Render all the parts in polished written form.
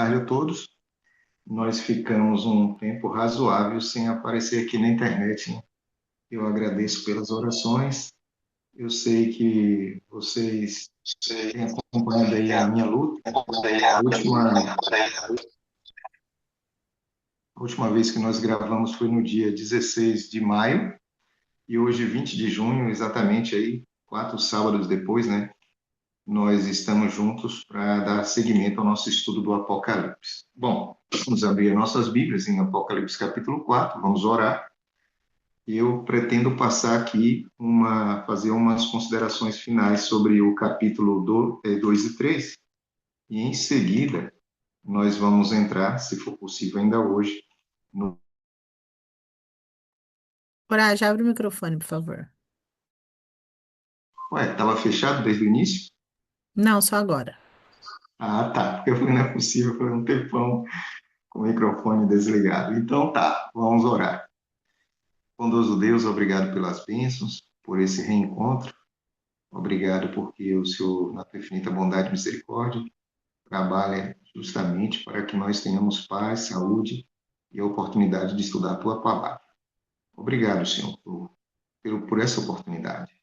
tarde a todos. Nós ficamos um tempo razoável sem aparecer aqui na internet, né? Eu agradeço pelas orações. Eu sei que vocês têm acompanhado aí a minha luta. A última vez que nós gravamos foi no dia 16 de maio e hoje, 20 de junho, exatamente aí, 4 sábados depois, né? Nós estamos juntos para dar seguimento ao nosso estudo do Apocalipse. Bom, vamos abrir nossas Bíblias em Apocalipse capítulo 4, vamos orar. E eu pretendo passar aqui fazer umas considerações finais sobre o capítulo 2 e 3, e em seguida nós vamos entrar, se for possível ainda hoje, no... Coragem, abre o microfone, por favor. Ué, estava fechado desde o início? Não, só agora. Ah, tá, porque eu falei, não é possível, foi um tempão com o microfone desligado. Então tá, vamos orar. Bondoso Deus, obrigado pelas bênçãos, por esse reencontro. Obrigado porque o Senhor, na tua infinita bondade e misericórdia, trabalha justamente para que nós tenhamos paz, saúde e a oportunidade de estudar a tua palavra. Obrigado, Senhor, por essa oportunidade.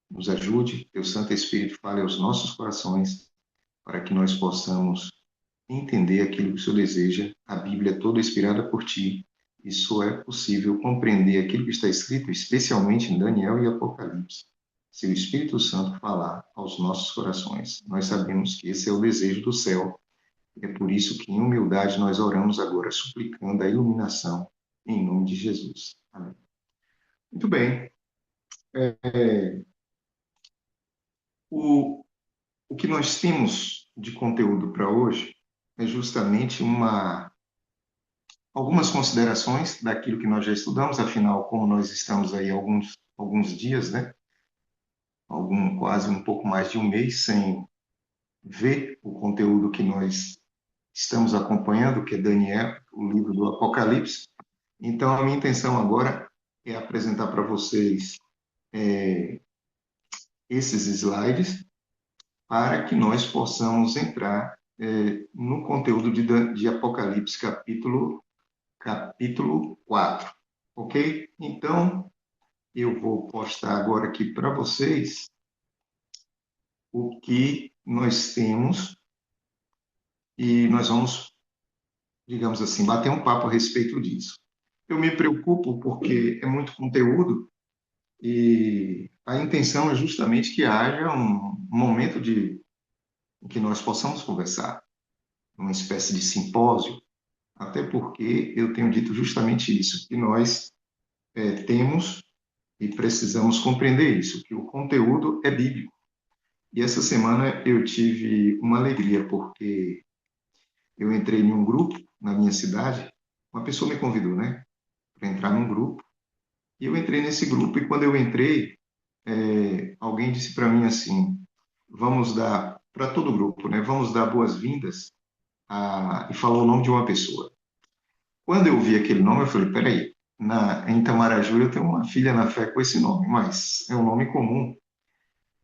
Nos ajude, teu Santo Espírito fale aos nossos corações para que nós possamos entender aquilo que o Senhor deseja. A Bíblia é toda inspirada por ti e só é possível compreender aquilo que está escrito, especialmente em Daniel e Apocalipse, se o Espírito Santo falar aos nossos corações. Nós sabemos que esse é o desejo do céu. É por isso que, em humildade, nós oramos agora, suplicando a iluminação, em nome de Jesus. Amém. Muito bem. O, o que nós temos de conteúdo para hoje é justamente algumas considerações daquilo que nós já estudamos, afinal, como nós estamos aí alguns dias, né? Quase um pouco mais de um mês sem ver o conteúdo que nós estamos acompanhando, que é Daniel, o livro do Apocalipse. Então, a minha intenção agora é apresentar para vocês esses slides para que nós possamos entrar no conteúdo de Apocalipse, capítulo 4, ok? Então, eu vou postar agora aqui para vocês o que nós temos e nós vamos, digamos assim, bater um papo a respeito disso. Eu me preocupo porque é muito conteúdo e a intenção é justamente que haja um momento em que nós possamos conversar, uma espécie de simpósio, até porque eu tenho dito justamente isso, que nós temos e precisamos compreender isso, que o conteúdo é bíblico. E essa semana eu tive uma alegria, porque eu entrei em um grupo na minha cidade, uma pessoa me convidou, né, para entrar num grupo, e eu entrei nesse grupo, e quando eu entrei, alguém disse para mim assim, vamos dar, para todo o grupo, né, vamos dar boas-vindas, e falou o nome de uma pessoa. Quando eu vi aquele nome, eu falei, peraí, em Itamaraju eu tenho uma filha na fé com esse nome, mas é um nome comum.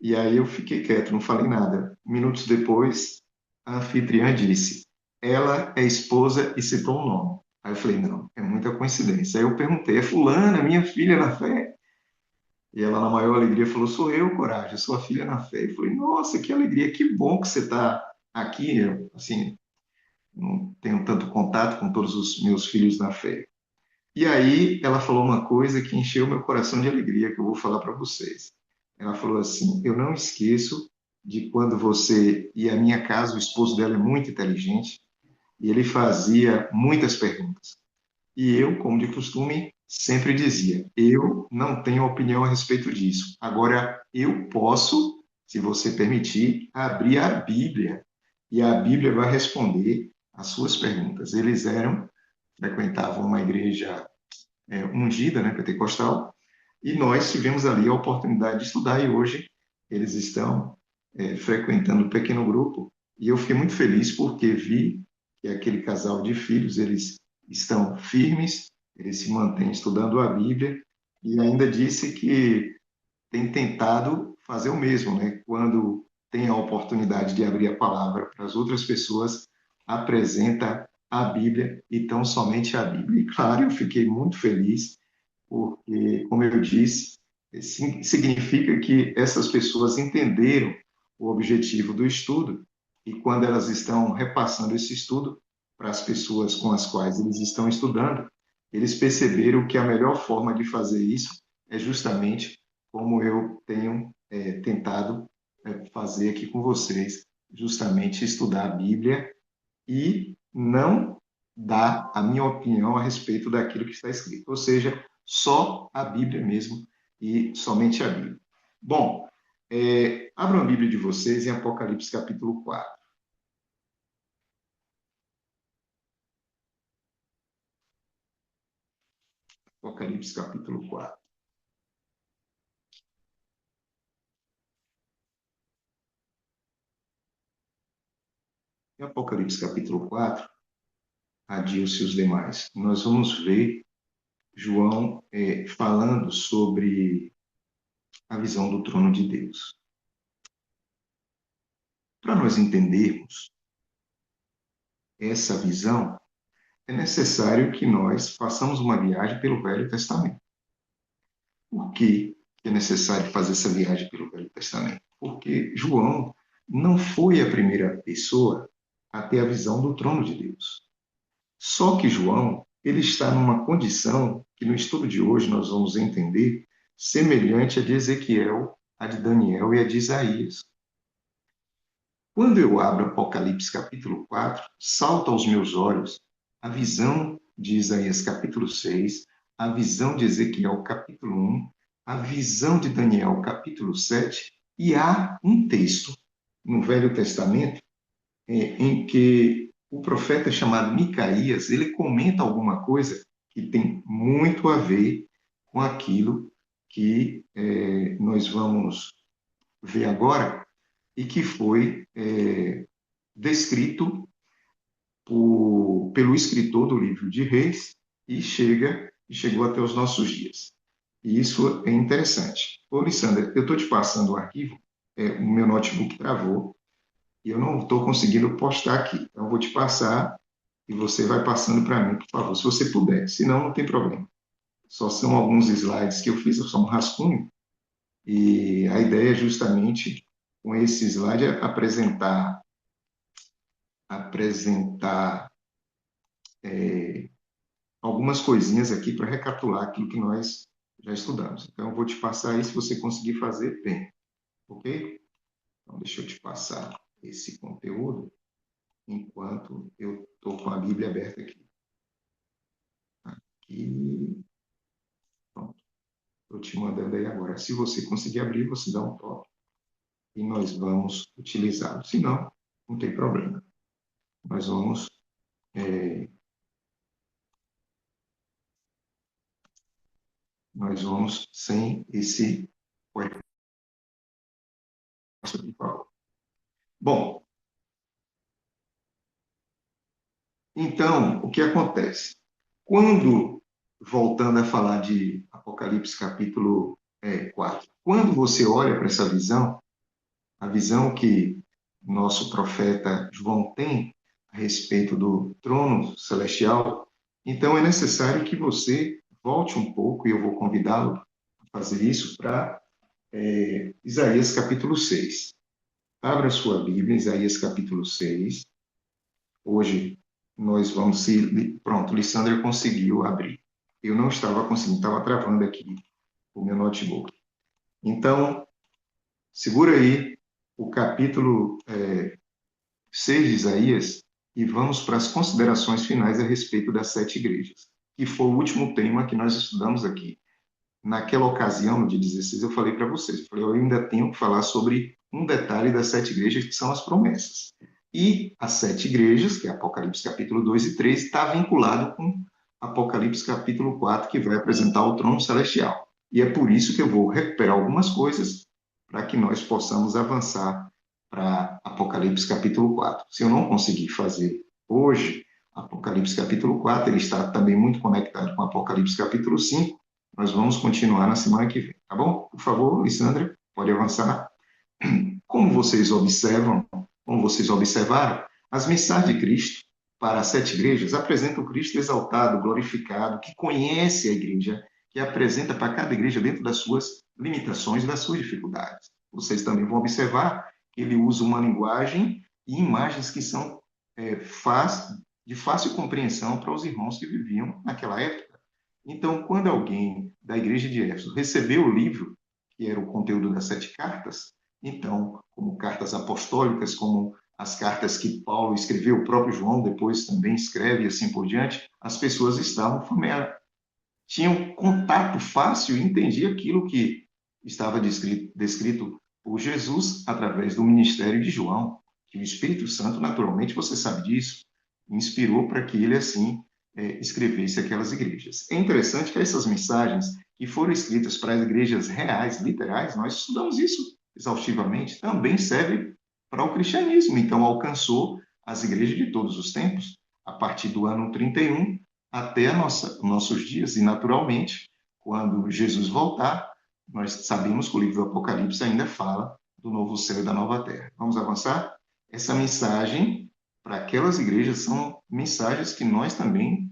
E aí eu fiquei quieto, não falei nada. Minutos depois, a anfitriã disse: ela é esposa e citou um nome. Aí eu falei: não, é muita coincidência. Aí eu perguntei: é fulana, minha filha na fé? E ela, na maior alegria, falou: sou eu, Coragem, sua filha na fé. Eu falei: nossa, que alegria, que bom que você está aqui. Eu, assim, não tenho tanto contato com todos os meus filhos na fé. E aí ela falou uma coisa que encheu meu coração de alegria, que eu vou falar para vocês. Ela falou assim: eu não esqueço de quando você ia à minha casa, o esposo dela é muito inteligente, e ele fazia muitas perguntas. E eu, como de costume, sempre dizia: eu não tenho opinião a respeito disso. Agora, eu posso, se você permitir, abrir a Bíblia, e a Bíblia vai responder as suas perguntas. Frequentavam uma igreja ungida, né, pentecostal, e nós tivemos ali a oportunidade de estudar, e hoje eles estão frequentando um pequeno grupo, e eu fiquei muito feliz porque vi que aquele casal de filhos, eles estão firmes, eles se mantêm estudando a Bíblia, e ainda disse que tem tentado fazer o mesmo, né? Quando tem a oportunidade de abrir a palavra para as outras pessoas, apresenta a Bíblia e tão somente a Bíblia. E, claro, eu fiquei muito feliz, porque, como eu disse, significa que essas pessoas entenderam o objetivo do estudo e, quando elas estão repassando esse estudo para as pessoas com as quais eles estão estudando, eles perceberam que a melhor forma de fazer isso é justamente como eu tenho tentado fazer aqui com vocês, justamente estudar a Bíblia e não dar a minha opinião a respeito daquilo que está escrito, ou seja, só a Bíblia mesmo e somente a Bíblia. Bom, abram a Bíblia de vocês em Apocalipse capítulo 4. Apocalipse capítulo 4. Em Apocalipse capítulo 4, Adilson e os demais, nós vamos ver João falando sobre a visão do trono de Deus. Para nós entendermos essa visão, é necessário que nós façamos uma viagem pelo Velho Testamento. Por que é necessário fazer essa viagem pelo Velho Testamento? Porque João não foi a primeira pessoa a ter a visão do trono de Deus. Só que João, ele está numa condição que no estudo de hoje nós vamos entender semelhante a de Ezequiel, a de Daniel e a de Isaías. Quando eu abro Apocalipse capítulo 4, salta aos meus olhos a visão de Isaías capítulo 6, a visão de Ezequiel capítulo 1, a visão de Daniel capítulo 7, e há um texto no Velho Testamento em que o profeta chamado Micaías, ele comenta alguma coisa que tem muito a ver com aquilo que nós vamos ver agora, e que foi descrito pelo escritor do livro de Reis e chegou até os nossos dias. E isso é interessante. Ô, Lissandra, eu estou te passando o arquivo, o meu notebook travou e eu não estou conseguindo postar aqui. Então, eu vou te passar e você vai passando para mim, por favor, se você puder. Senão, não tem problema. Só são alguns slides que eu fiz, só um rascunho, e a ideia é justamente, com esse slide, apresentar algumas coisinhas aqui para recapitular aquilo que nós já estudamos. Então, eu vou te passar aí, se você conseguir fazer, bem, ok? Então, deixa eu te passar esse conteúdo enquanto eu estou com a Bíblia aberta aqui. Aqui, pronto. Estou te mandando aí agora. Se você conseguir abrir, você dá um toque e nós vamos utilizá-lo. Se não, não tem problema. Nós vamos sem esse. Bom, então, o que acontece? Quando, voltando a falar de Apocalipse capítulo 4, quando você olha para essa visão, a visão que nosso profeta João tem a respeito do trono celestial, então é necessário que você volte um pouco, e eu vou convidá-lo a fazer isso, para Isaías capítulo 6. Abra sua Bíblia, Isaías capítulo 6. Hoje nós vamos se. Pronto, Lissandra conseguiu abrir. Eu não estava conseguindo, estava travando aqui o meu notebook. Então, segura aí o capítulo 6 de Isaías e vamos para as considerações finais a respeito das 7 igrejas, que foi o último tema que nós estudamos aqui. Naquela ocasião, no dia 16, eu falei para vocês, eu ainda tenho que falar sobre um detalhe das 7 igrejas, que são as promessas. E as 7 igrejas, que é Apocalipse capítulo 2 e 3, está vinculado com Apocalipse capítulo 4, que vai apresentar o trono celestial. E é por isso que eu vou recuperar algumas coisas para que nós possamos avançar para Apocalipse capítulo 4. Se eu não conseguir fazer hoje Apocalipse capítulo 4, ele está também muito conectado com Apocalipse capítulo 5, nós vamos continuar na semana que vem, tá bom? Por favor, Lissandra, pode avançar. Como vocês observam, como vocês observaram, As mensagens de Cristo para as 7 igrejas apresentam o Cristo exaltado, glorificado, que conhece a igreja, que apresenta para cada igreja dentro das suas limitações, das suas dificuldades. Vocês também vão observar que ele usa uma linguagem e imagens que são de fácil compreensão para os irmãos que viviam naquela época. Então, quando alguém da igreja de Éfeso recebeu o livro, que era o conteúdo das 7 cartas, então, como cartas apostólicas, como as cartas que Paulo escreveu, o próprio João depois também escreve e assim por diante, as pessoas estavam familiares, tinham contato fácil e entendiam aquilo que estava descrito por Jesus através do ministério de João, que o Espírito Santo, naturalmente, você sabe disso, inspirou para que ele assim escrevesse aquelas igrejas. É interessante que essas mensagens que foram escritas para as igrejas reais, literais, nós estudamos isso exaustivamente, também serve para o cristianismo. Então, alcançou as igrejas de todos os tempos, a partir do ano 31 até nossos dias. E, naturalmente, quando Jesus voltar, nós sabemos que o livro do Apocalipse ainda fala do novo céu e da nova terra. Vamos avançar? Essa mensagem para aquelas igrejas são mensagens que nós também,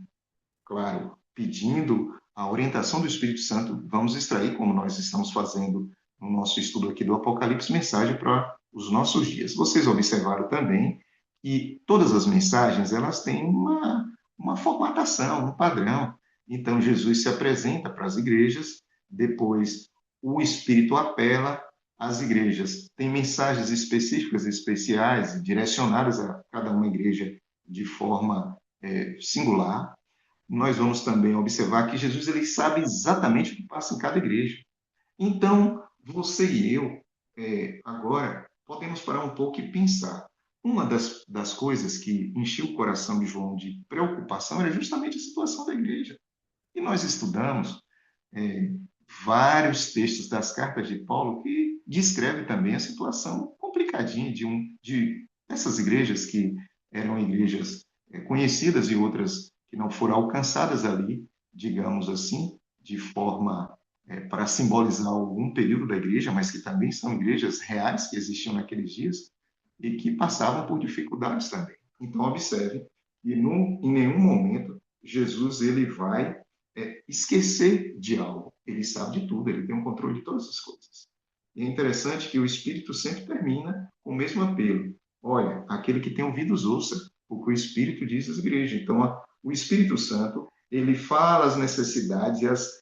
claro, pedindo a orientação do Espírito Santo, vamos extrair, como nós estamos fazendo no nosso estudo aqui do Apocalipse, mensagem para os nossos dias. Vocês observaram também que todas as mensagens elas têm uma formatação, um padrão. Então, Jesus se apresenta para as igrejas, depois o Espírito apela às igrejas. Tem mensagens específicas, especiais, direcionadas a cada uma igreja de forma singular. Nós vamos também observar que Jesus ele sabe exatamente o que passa em cada igreja. Então, você e eu, agora, podemos parar um pouco e pensar. Uma das coisas que encheu o coração de João de preocupação era justamente a situação da igreja. E nós estudamos é, vários textos das cartas de Paulo que descrevem também a situação complicadinha dessas igrejas que eram igrejas conhecidas e outras que não foram alcançadas ali, digamos assim, de forma para simbolizar algum período da igreja, mas que também são igrejas reais que existiam naqueles dias e que passavam por dificuldades também. Então, observe que em nenhum momento Jesus ele vai esquecer de algo. Ele sabe de tudo, ele tem um controle de todas as coisas. E é interessante que o Espírito sempre termina com o mesmo apelo. Olha, aquele que tem ouvidos ouça o que o Espírito diz às igrejas. Então, o Espírito Santo, ele fala as necessidades e as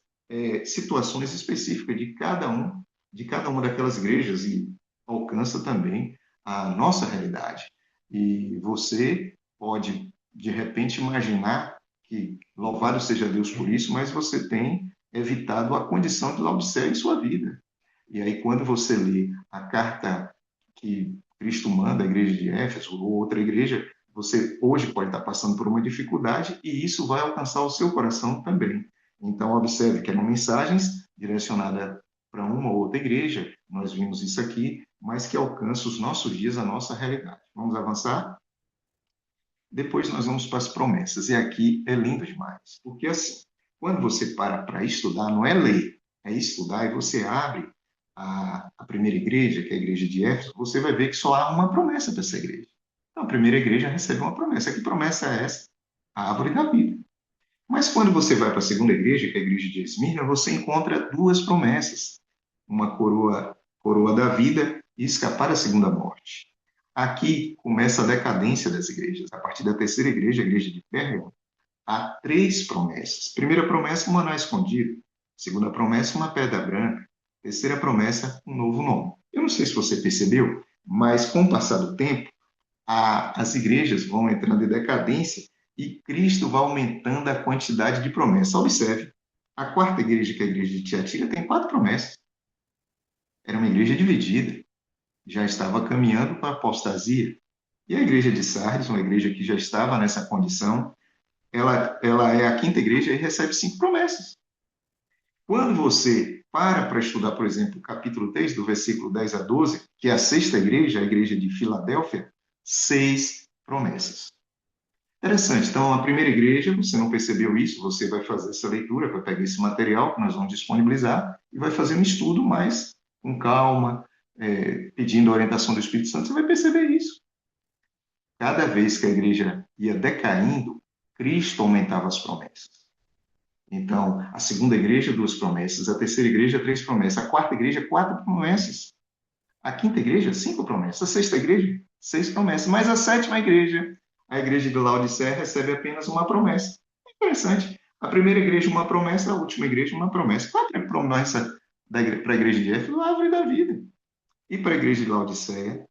situações específicas de cada uma daquelas igrejas e alcança também a nossa realidade. E você pode, de repente, imaginar que louvado seja Deus por isso, mas você tem evitado a condição de laudicéia em sua vida. E aí, quando você lê a carta que Cristo manda à igreja de Éfeso ou outra igreja, você hoje pode estar passando por uma dificuldade e isso vai alcançar o seu coração também. Então, observe que eram mensagens direcionadas para uma ou outra igreja, nós vimos isso aqui, mas que alcança os nossos dias, a nossa realidade. Vamos avançar? Depois nós vamos para as promessas. E aqui é lindo demais. Porque assim, quando você para estudar, não é ler, é estudar, e você abre a primeira igreja, que é a igreja de Éfeso, você vai ver que só há uma promessa para essa igreja. Então, a primeira igreja recebeu uma promessa. Que promessa é essa? A árvore da vida. Mas quando você vai para a segunda igreja, que é a igreja de Esmirna, você encontra 2 promessas. Uma coroa da vida e escapar da segunda morte. Aqui começa a decadência das igrejas. A partir da terceira igreja, a igreja de Pérgamo, há 3 promessas. Primeira promessa, um maná escondido. Segunda promessa, uma pedra branca. Terceira promessa, um novo nome. Eu não sei se você percebeu, mas com o passar do tempo, as igrejas vão entrando em decadência e Cristo vai aumentando a quantidade de promessas. Observe, a quarta igreja, que é a igreja de Tiatira, tem 4 promessas. Era uma igreja dividida, já estava caminhando para a apostasia. E a igreja de Sardes, uma igreja que já estava nessa condição, ela é a quinta igreja e recebe 5 promessas. Quando você para estudar, por exemplo, o capítulo 3, do versículo 10 a 12, que é a sexta igreja, a igreja de Filadélfia, 6 promessas. Interessante. Então, a primeira igreja, você não percebeu isso, você vai fazer essa leitura, vai pegar esse material que nós vamos disponibilizar e vai fazer um estudo mais com calma, pedindo a orientação do Espírito Santo, você vai perceber isso. cada vez que a igreja ia decaindo, Cristo aumentava as promessas. Então, a segunda igreja, duas promessas. A terceira igreja, três promessas. A quarta igreja, quatro promessas. A quinta igreja, cinco promessas. A sexta igreja, seis promessas. Mas a sétima igreja, a igreja de Laodiceia, recebe apenas uma promessa. Interessante. A primeira igreja, uma promessa. A última igreja, uma promessa. Qual é a promessa para a igreja de Éfeso? A árvore da vida. E para a igreja de Laodiceia,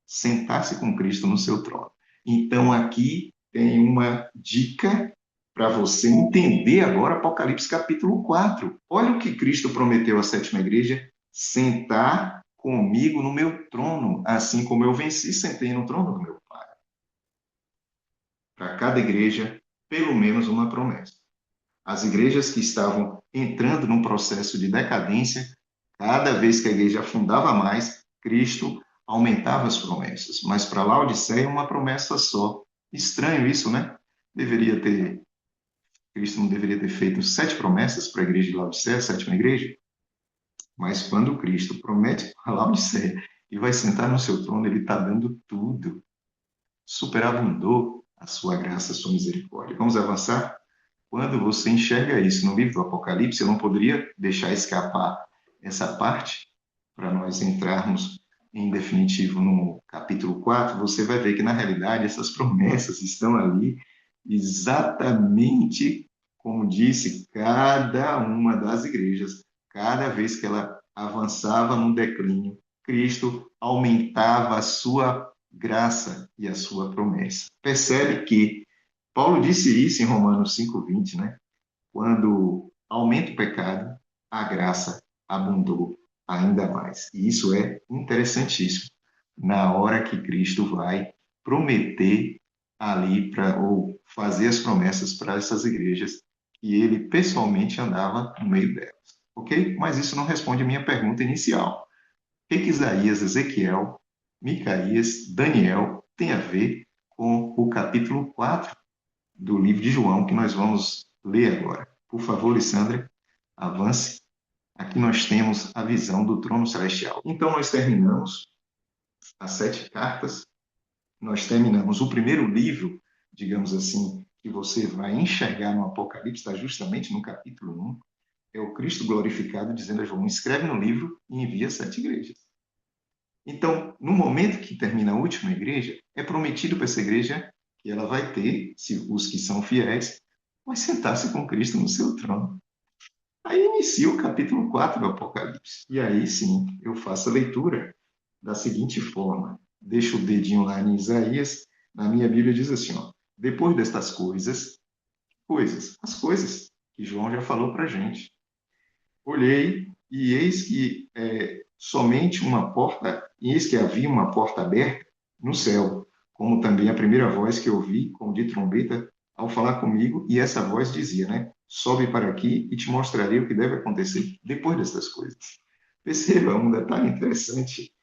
sentar-se com Cristo no seu trono. Então, aqui tem uma dica para você entender agora Apocalipse capítulo 4. Olha o que Cristo prometeu à sétima igreja: sentar comigo no meu trono, assim como eu venci, sentei no trono do meu Pai. Para cada igreja, pelo menos uma promessa. As igrejas que estavam entrando num processo de decadência, cada vez que a igreja afundava mais, Cristo aumentava as promessas. Mas para Laodiceia, uma promessa só. Estranho isso, né? Cristo não deveria ter feito 7 promessas para a igreja de Laodiceia, a sétima igreja? Mas quando Cristo promete para Laodiceia e vai sentar no seu trono, ele está dando tudo. Superabundou a sua graça, a sua misericórdia. Vamos avançar? Quando você enxerga isso no livro do Apocalipse, eu não poderia deixar escapar essa parte para nós entrarmos em definitivo no capítulo 4. Você vai ver que, na realidade, essas promessas estão ali exatamente como disse cada uma das igrejas. Cada vez que ela avançava no declínio, Cristo aumentava a sua graça e a sua promessa. Percebe que Paulo disse isso em Romanos 5:20, né? Quando aumenta o pecado, a graça abundou ainda mais. E isso é interessantíssimo. Na hora que Cristo vai prometer ali para ou fazer as promessas para essas igrejas que ele pessoalmente andava no meio delas. OK? Mas isso não responde a minha pergunta inicial. O que Isaías, Ezequiel, Micaías, Daniel tem a ver com o capítulo 4 do livro de João, que nós vamos ler agora? Por favor, Lissandra, avance. Aqui nós temos a visão do trono celestial. Então, nós terminamos as 7 cartas, nós terminamos o primeiro livro, digamos assim, que você vai enxergar no Apocalipse, está justamente no capítulo 1, é o Cristo glorificado dizendo a João: escreve no livro e envia 7 igrejas. Então, no momento que termina a última igreja, é prometido para essa igreja que ela vai ter, se os que são fiéis, vai sentar-se com Cristo no seu trono. Aí inicia o capítulo 4 do Apocalipse. E aí sim, eu faço a leitura da seguinte forma. Deixo o dedinho lá em Isaías, na minha Bíblia diz assim, ó: depois destas as coisas que João já falou para a gente. Olhei e eis que somente uma porta, e eis que havia uma porta aberta no céu, como também a primeira voz que eu ouvi, como de trombeta, ao falar comigo, e essa voz dizia, né: sobe para aqui e te mostrarei o que deve acontecer depois destas coisas. Perceba um detalhe interessante,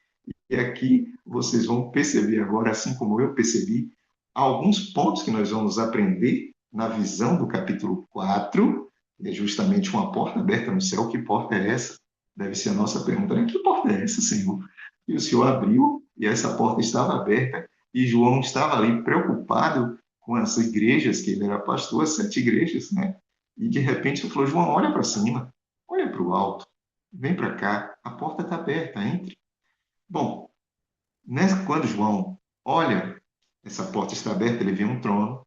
e aqui vocês vão perceber agora, assim como eu percebi, alguns pontos que nós vamos aprender na visão do capítulo 4, é justamente uma porta aberta no céu. Que porta é essa? Deve ser a nossa pergunta, né? Que porta é essa, Senhor? E o Senhor abriu e essa porta estava aberta e João estava ali preocupado com as igrejas, que ele era pastor, as 7 igrejas, né? E de repente ele falou: João, olha para cima, olha para o alto, vem para cá, a porta está aberta, entre. Bom, quando João olha, essa porta está aberta, ele vê um trono.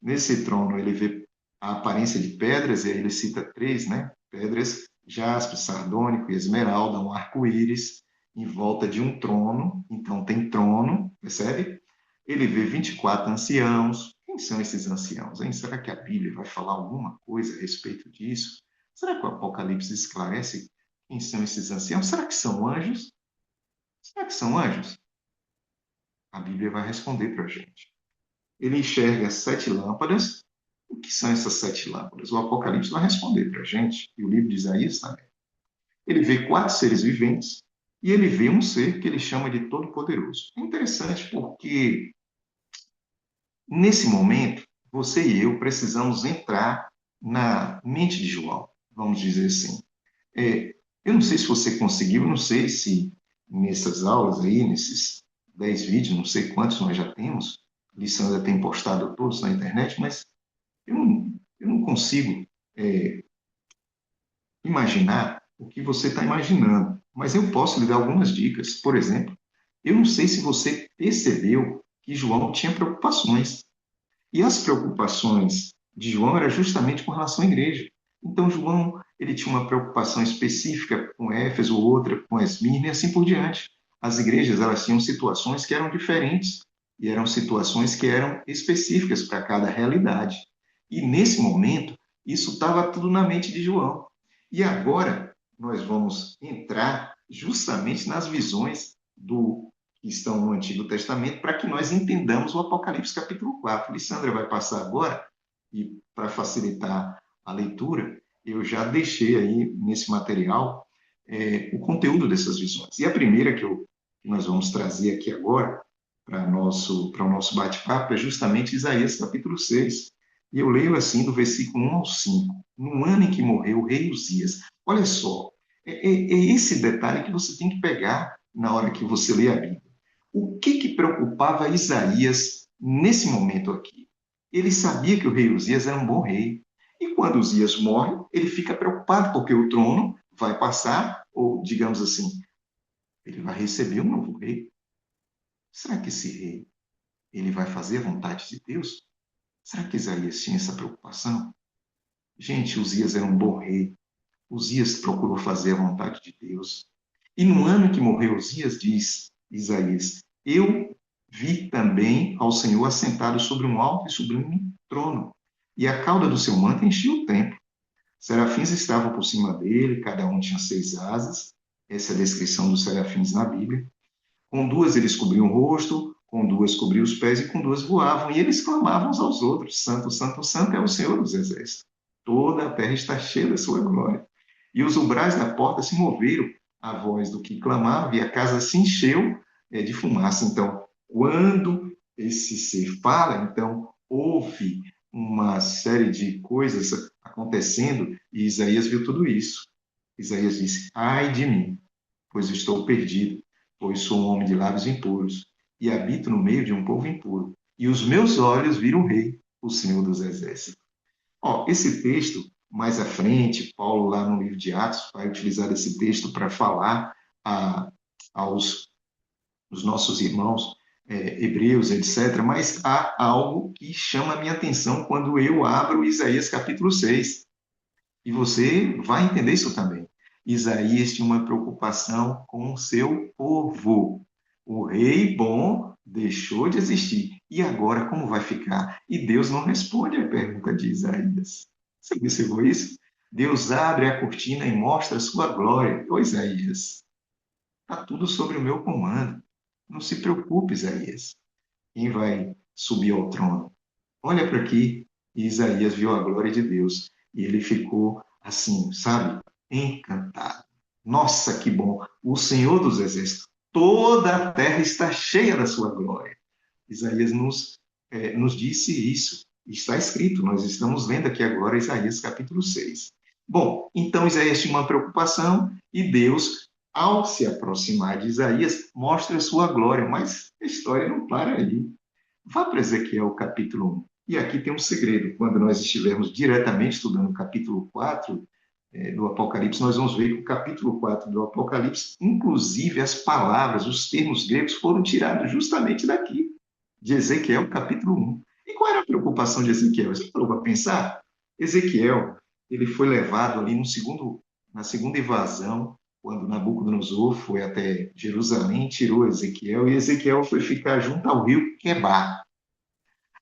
Nesse trono, ele vê a aparência de pedras, e aí ele cita 3, né? Pedras: jaspe, sardônico e esmeralda, um arco-íris em volta de um trono. Então, tem trono, percebe? Ele vê 24 anciãos. Quem são esses anciãos, hein? Será que a Bíblia vai falar alguma coisa a respeito disso? Será que o Apocalipse esclarece quem são esses anciãos? Será que são anjos? Será que são anjos? A Bíblia vai responder para a gente. Ele enxerga 7 lâmpadas. O que são essas 7 lâmpadas? O Apocalipse vai responder para a gente, e o livro de Isaías também. Ele vê 4 seres viventes e ele vê um ser que ele chama de Todo-Poderoso. É interessante porque, nesse momento, você e eu precisamos entrar na mente de João, vamos dizer assim. Eu não sei se você conseguiu, eu não sei se nessas aulas aí, nesses 10 vídeos, não sei quantos nós já temos, Lissandra tem postado todos na internet, mas eu não consigo imaginar o que você está imaginando. Mas eu posso lhe dar algumas dicas. Por exemplo, eu não sei se você percebeu que João tinha preocupações. E as preocupações de João eram justamente com relação à igreja. Então, João, ele tinha uma preocupação específica com Éfeso, outra com Esmirna e assim por diante. As igrejas, elas tinham situações que eram diferentes e eram situações que eram específicas para cada realidade. E nesse momento, isso estava tudo na mente de João. E agora nós vamos entrar justamente nas visões que estão no Antigo Testamento para que nós entendamos o Apocalipse capítulo 4. Lissandra vai passar agora e para facilitar a leitura, eu já deixei aí nesse material o conteúdo dessas visões. E a primeira que nós vamos trazer aqui agora para o nosso bate-papo é justamente Isaías capítulo 6. E eu leio assim do versículo 1 ao 5. No ano em que morreu o rei Uzias. Olha só, é esse detalhe que você tem que pegar na hora que você lê a Bíblia. O que preocupava Isaías nesse momento aqui? Ele sabia que o rei Uzias era um bom rei. E quando Uzias morre, ele fica preocupado porque o trono vai passar, ou digamos assim, ele vai receber um novo rei. Será que esse rei ele vai fazer a vontade de Deus? Será que Isaías tinha essa preocupação? Gente, Uzias era um bom rei. Uzias procurou fazer a vontade de Deus. E no ano em que morreu Uzias, diz Isaías, eu vi também ao Senhor assentado sobre um alto e sublime trono, e a cauda do seu manto enchia o templo. Serafins estavam por cima dele, cada um tinha 6 asas. Essa é a descrição dos serafins na Bíblia. Com duas eles cobriam o rosto, com duas cobriam os pés e com duas voavam. E eles clamavam uns aos outros: Santo, Santo, Santo é o Senhor dos Exércitos. Toda a terra está cheia da sua glória. E os umbrais da porta se moveram à voz do que clamava, e a casa se encheu de fumaça. Então, quando esse ser fala, então houve uma série de coisas acontecendo, e Isaías viu tudo isso. Isaías disse: Ai de mim, pois estou perdido, pois sou um homem de lábios impuros, e habito no meio de um povo impuro. E os meus olhos viram o Rei, o Senhor dos Exércitos. Ó, esse texto, mais à frente, Paulo, lá no livro de Atos, vai utilizar esse texto para falar aos os nossos irmãos hebreus, etc. Mas há algo que chama a minha atenção quando eu abro Isaías capítulo 6. E você vai entender isso também. Isaías tinha uma preocupação com o seu povo. O rei bom deixou de existir. E agora como vai ficar? E Deus não responde à pergunta de Isaías. Você observou isso? Deus abre a cortina e mostra a sua glória. Ô Isaías, está tudo sobre o meu comando. Não se preocupe, Isaías. Quem vai subir ao trono? Olha para aqui. E Isaías viu a glória de Deus. E ele ficou assim, sabe? Encantado. Nossa, que bom! O Senhor dos Exércitos, toda a terra está cheia da sua glória. Isaías nos disse isso. Está escrito, nós estamos lendo aqui agora Isaías capítulo 6. Bom, então Isaías tinha uma preocupação e Deus, ao se aproximar de Isaías, mostra a sua glória. Mas a história não para aí. Vá para Ezequiel capítulo 1. E aqui tem um segredo. Quando nós estivermos diretamente estudando o capítulo 4 do Apocalipse, nós vamos ver que o capítulo 4 do Apocalipse, inclusive as palavras, os termos gregos foram tirados justamente daqui, de Ezequiel capítulo 1. E qual era a preocupação de Ezequiel? Você parou para pensar? Ezequiel, ele foi levado ali na segunda invasão, quando Nabucodonosor foi até Jerusalém, tirou Ezequiel, e Ezequiel foi ficar junto ao rio Quebar.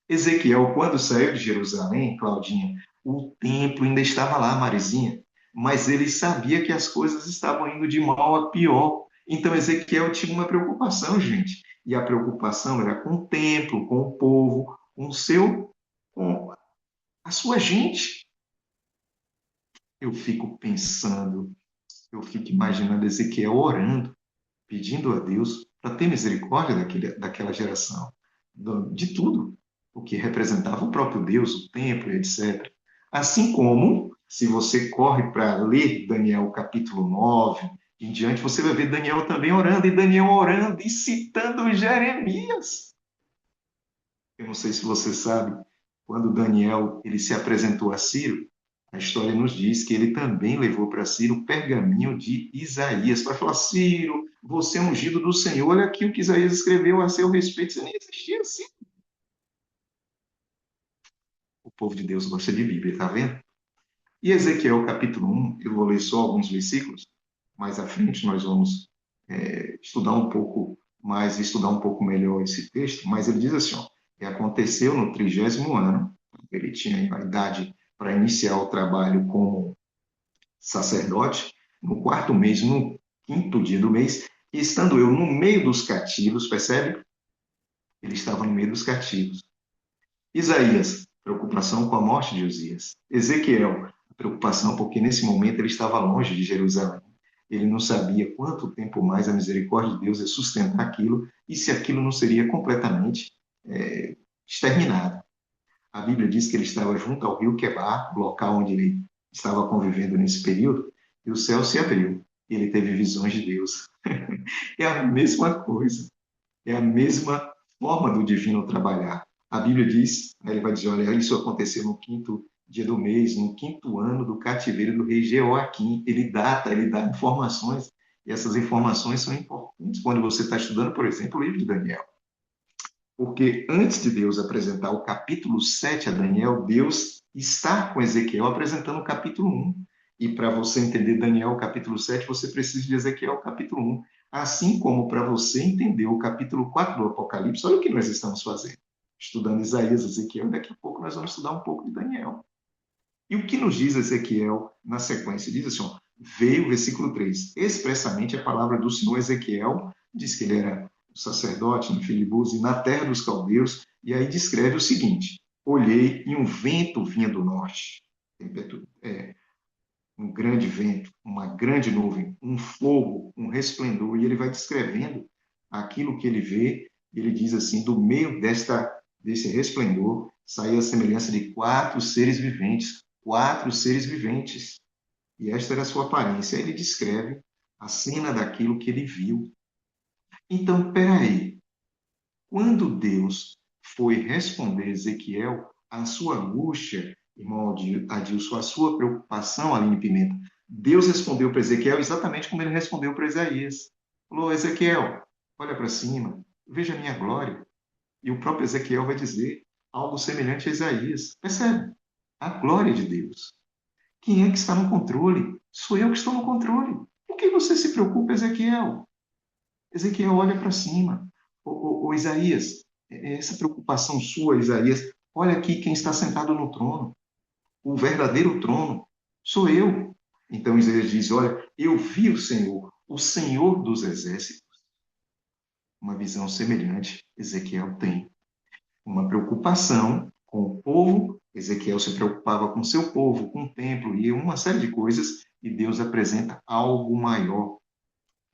Ezequiel, quando saiu de Jerusalém, Claudinha, o templo ainda estava lá, Marizinha, mas ele sabia que as coisas estavam indo de mal a pior. Então Ezequiel tinha uma preocupação, gente, e a preocupação era com o templo, com o povo, com a sua gente. Eu fico pensando, eu fico imaginando Ezequiel orando, pedindo a Deus para ter misericórdia daquela geração, de tudo, o que representava o próprio Deus, o templo, etc. Assim como, se você corre para ler Daniel capítulo 9 em diante, você vai ver Daniel também orando, e Daniel orando e citando Jeremias. Eu não sei se você sabe, quando Daniel ele se apresentou a Ciro, a história nos diz que ele também levou para Ciro o pergaminho de Isaías, para falar: Ciro, você é ungido do Senhor, olha aqui o que Isaías escreveu a seu respeito. Você nem existia assim. O povo de Deus gosta de Bíblia, tá vendo? E Ezequiel capítulo 1, eu vou ler só alguns versículos, mais à frente nós vamos estudar um pouco mais, estudar um pouco melhor esse texto, mas ele diz assim, ó, que aconteceu no 30º ano, ele tinha a idade para iniciar o trabalho como sacerdote, no quarto mês, no quinto dia do mês, e estando eu no meio dos cativos, percebe? Ele estava no meio dos cativos. Isaías, preocupação com a morte de Uzias. Ezequiel, preocupação porque nesse momento ele estava longe de Jerusalém. Ele não sabia quanto tempo mais a misericórdia de Deus ia sustentar aquilo e se aquilo não seria completamente exterminado. A Bíblia diz que ele estava junto ao rio Quebar, local onde ele estava convivendo nesse período, e o céu se abriu. E ele teve visões de Deus. É a mesma coisa. É a mesma forma do divino trabalhar. A Bíblia diz, né, ele vai dizer, olha, isso aconteceu no quinto dia do mês, no quinto ano do cativeiro do rei Jeoaquim. Ele dá informações, e essas informações são importantes quando você está estudando, por exemplo, o livro de Daniel. Porque antes de Deus apresentar o capítulo 7 a Daniel, Deus está com Ezequiel apresentando o capítulo 1. E para você entender Daniel capítulo 7, você precisa de Ezequiel capítulo 1. Assim como para você entender o capítulo 4 do Apocalipse, olha o que nós estamos fazendo. Estudando Isaías, Ezequiel, daqui a pouco nós vamos estudar um pouco de Daniel. E o que nos diz Ezequiel na sequência? Diz assim, ó, veio, versículo 3, expressamente a palavra do Senhor Ezequiel, diz que ele era sacerdote em Filibus e na terra dos caldeus, e aí descreve o seguinte, olhei e um vento vinha do norte, um grande vento, uma grande nuvem, um fogo, um resplendor, e ele vai descrevendo aquilo que ele vê, e ele diz assim, do meio desse resplendor, saía a semelhança de quatro seres viventes, e esta era a sua aparência. Aí ele descreve a cena daquilo que ele viu. Então, peraí, quando Deus foi responder Ezequiel a sua angústia, irmão Adilson, a sua preocupação, Aline Pimenta, Deus respondeu para Ezequiel exatamente como ele respondeu para Isaías. Falou, Ezequiel, olha para cima, veja a minha glória. E o próprio Ezequiel vai dizer algo semelhante a Isaías. Percebe? A glória de Deus. Quem é que está no controle? Sou eu que estou no controle. Por que você se preocupa, Ezequiel? Ezequiel, olha para cima. Ô, Isaías, essa preocupação sua, Isaías, olha aqui quem está sentado no trono. O verdadeiro trono sou eu. Então Isaías diz: olha, eu vi o Senhor dos exércitos. Uma visão semelhante, Ezequiel tem. Uma preocupação com o povo. Ezequiel se preocupava com seu povo, com o templo e uma série de coisas, e Deus apresenta algo maior.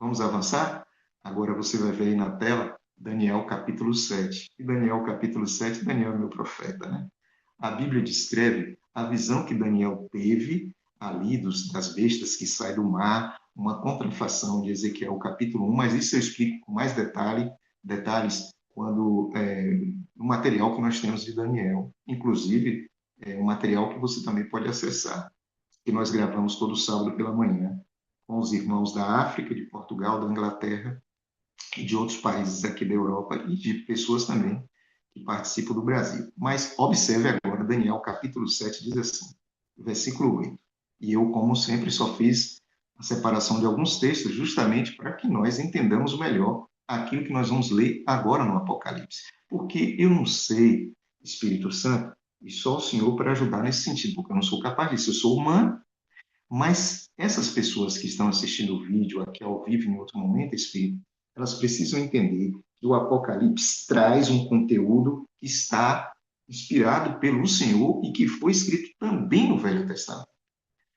Vamos avançar? Agora você vai ver aí na tela Daniel capítulo 7. E Daniel capítulo 7, Daniel é meu profeta, né? A Bíblia descreve a visão que Daniel teve ali das bestas que saem do mar, uma contrafação de Ezequiel capítulo 1, mas isso eu explico com mais detalhes quando no material que nós temos de Daniel, inclusive o material que você também pode acessar, que nós gravamos todo sábado pela manhã com os irmãos da África, de Portugal, da Inglaterra e de outros países aqui da Europa e de pessoas também que participam do Brasil. Mas observe agora, Daniel capítulo 7 diz assim, versículo 8. E eu, como sempre, só fiz a separação de alguns textos justamente para que nós entendamos melhor aquilo que nós vamos ler agora no Apocalipse. Porque eu não sei, Espírito Santo, e só o Senhor para ajudar nesse sentido, porque eu não sou capaz disso. Eu sou humano, mas essas pessoas que estão assistindo o vídeo aqui ao vivo em outro momento, Espírito, elas precisam entender que o Apocalipse traz um conteúdo que está inspirado pelo Senhor e que foi escrito também no Velho Testamento.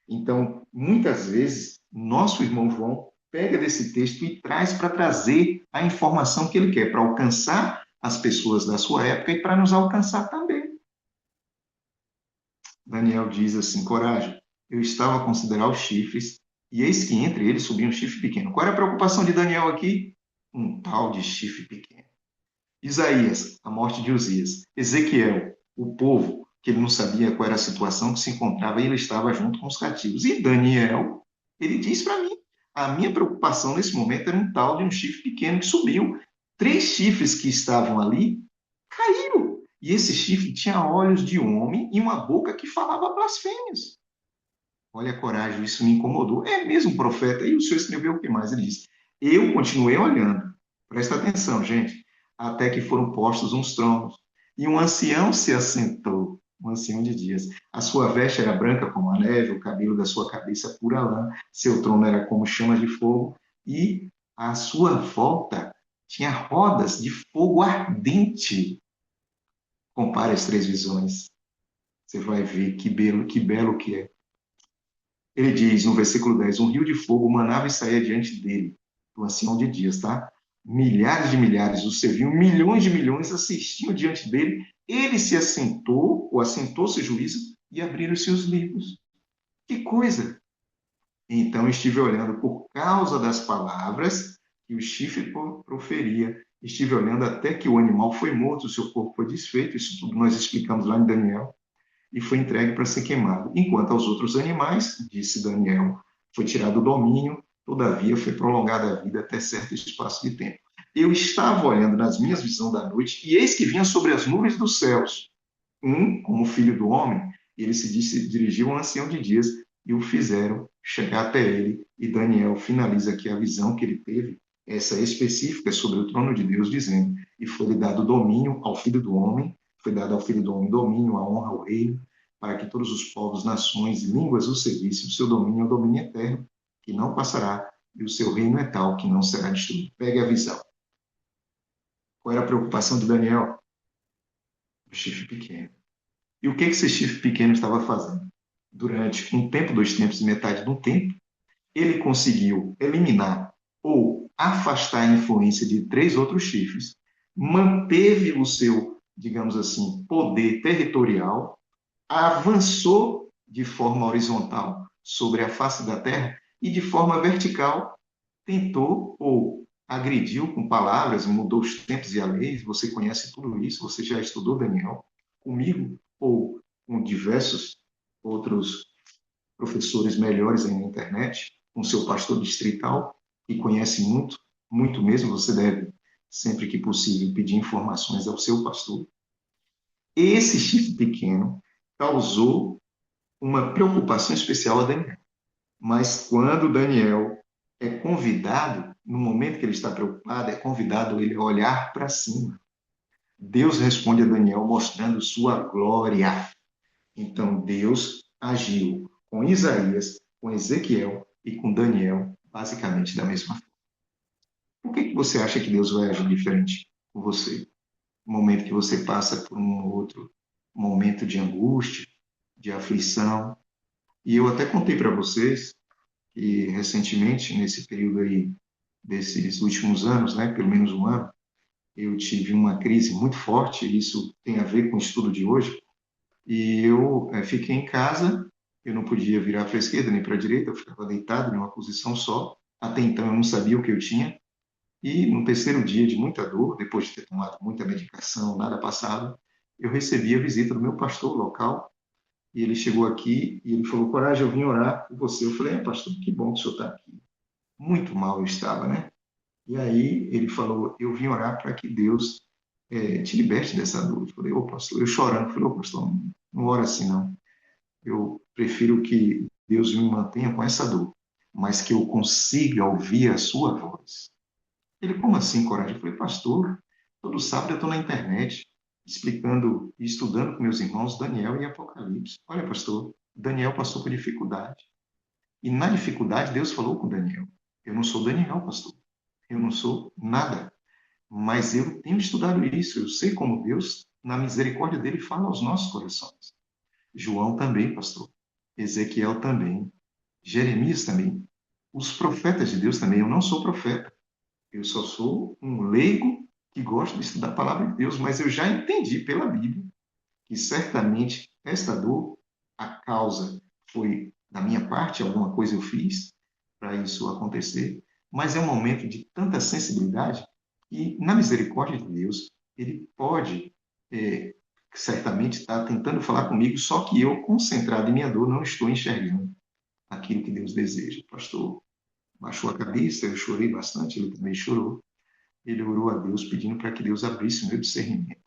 Então, muitas vezes, nosso irmão João pega desse texto e traz para trazer a informação que ele quer, para alcançar as pessoas da sua época e para nos alcançar também. Daniel diz assim, coragem, eu estava a considerar os chifres, e eis que entre eles subia um chifre pequeno. Qual era a preocupação de Daniel aqui? Um tal de chifre pequeno. Isaías, a morte de Uzias. Ezequiel, o povo, que ele não sabia qual era a situação que se encontrava e ele estava junto com os cativos. E Daniel, ele diz para mim, a minha preocupação nesse momento era um tal de um chifre pequeno que subiu. Três chifres que estavam ali caíram. E esse chifre tinha olhos de homem e uma boca que falava blasfêmias. Olha a coragem, isso me incomodou. É mesmo profeta. E o senhor escreveu o que mais? Ele disse: eu continuei olhando. Presta atenção, gente. Até que foram postos uns tronos. E um ancião se assentou, um ancião de dias. A sua veste era branca como a neve, o cabelo da sua cabeça pura lã. Seu trono era como chamas de fogo. E à sua volta tinha rodas de fogo ardente. Compare as três visões. Você vai ver que belo que é. Ele diz no versículo 10: um rio de fogo manava e saía diante dele, do ancião de dias, tá? Milhares de milhares o serviam, milhões de milhões assistiam diante dele. Ele se assentou, ou assentou-se juízo, e abriram-se os livros. Que coisa! Então estive olhando por causa das palavras que o chifre proferia. Estive olhando até que o animal foi morto, o seu corpo foi desfeito. Isso tudo nós explicamos lá em Daniel e foi entregue para ser queimado. Enquanto aos outros animais, disse Daniel, foi tirado o domínio, todavia foi prolongada a vida até certo espaço de tempo. Eu estava olhando nas minhas visões da noite, e eis que vinha sobre as nuvens dos céus um, como filho do homem, ele se dirigiu ao ancião de dias e o fizeram chegar até ele. E Daniel finaliza aqui a visão que ele teve, essa específica sobre o trono de Deus, dizendo: e foi-lhe dado domínio ao filho do homem, foi dado ao filho do homem domínio, a honra, o reino, para que todos os povos, nações e línguas o servissem. O seu domínio é o domínio eterno, que não passará, e o seu reino é tal que não será destruído. Pegue a visão. Qual era a preocupação de Daniel? O chifre pequeno. E o que esse chifre pequeno estava fazendo? Durante um tempo, dois tempos e metade de um tempo, ele conseguiu eliminar ou afastar a influência de três outros chifres, manteve o seu, digamos assim, poder territorial, avançou de forma horizontal sobre a face da Terra e de forma vertical tentou ou agrediu com palavras, mudou os tempos e a lei. Você conhece tudo isso, você já estudou, Daniel, comigo ou com diversos outros professores melhores aí na internet, com seu pastor distrital, que conhece muito, muito mesmo. Você deve, sempre que possível, pedir informações ao seu pastor. Esse chifre pequeno causou uma preocupação especial a Daniel. Mas quando Daniel é convidado, no momento que ele está preocupado, é convidado ele a olhar para cima. Deus responde a Daniel mostrando sua glória. Então Deus agiu com Isaías, com Ezequiel e com Daniel, basicamente da mesma forma. Por que você acha que Deus vai agir diferente com você? No momento que você passa por um outro momento de angústia, de aflição. E eu até contei para vocês que recentemente, nesse período aí, desses últimos anos, né, pelo menos um ano, eu tive uma crise muito forte, e isso tem a ver com o estudo de hoje, e eu fiquei em casa, eu não podia virar para a esquerda nem para a direita, eu ficava deitado em uma posição só, até então eu não sabia o que eu tinha, e no terceiro dia de muita dor, depois de ter tomado muita medicação, nada passado, eu recebi a visita do meu pastor local, e ele chegou aqui e ele falou: Coragem, eu vim orar por você. Eu falei: pastor, que bom que o senhor está aqui. Muito mal eu estava, né? E aí ele falou: eu vim orar para que Deus te liberte dessa dor. Eu falei: ô pastor, eu chorando, eu falei: ô pastor, não ora assim não. Eu prefiro que Deus me mantenha com essa dor, mas que eu consiga ouvir a sua voz. Ele: como assim, Coragem? Eu falei: pastor, todo sábado eu estou na internet explicando e estudando com meus irmãos Daniel e Apocalipse. Olha, pastor, Daniel passou por dificuldade. E na dificuldade Deus falou com Daniel. Eu não sou Daniel, pastor. Eu não sou nada. Mas eu tenho estudado isso. Eu sei como Deus, na misericórdia dele, fala aos nossos corações. João também, pastor. Ezequiel também. Jeremias também. Os profetas de Deus também. Eu não sou profeta. Eu só sou um leigo que gosta de estudar a palavra de Deus. Mas eu já entendi pela Bíblia que certamente esta dor, a causa foi da minha parte, alguma coisa eu fiz para isso acontecer, mas é um momento de tanta sensibilidade e, na misericórdia de Deus, ele pode, certamente, estar tentando falar comigo, só que eu, concentrado em minha dor, não estou enxergando aquilo que Deus deseja. O pastor baixou a cabeça, eu chorei bastante, ele também chorou. Ele orou a Deus pedindo para que Deus abrisse o meu discernimento,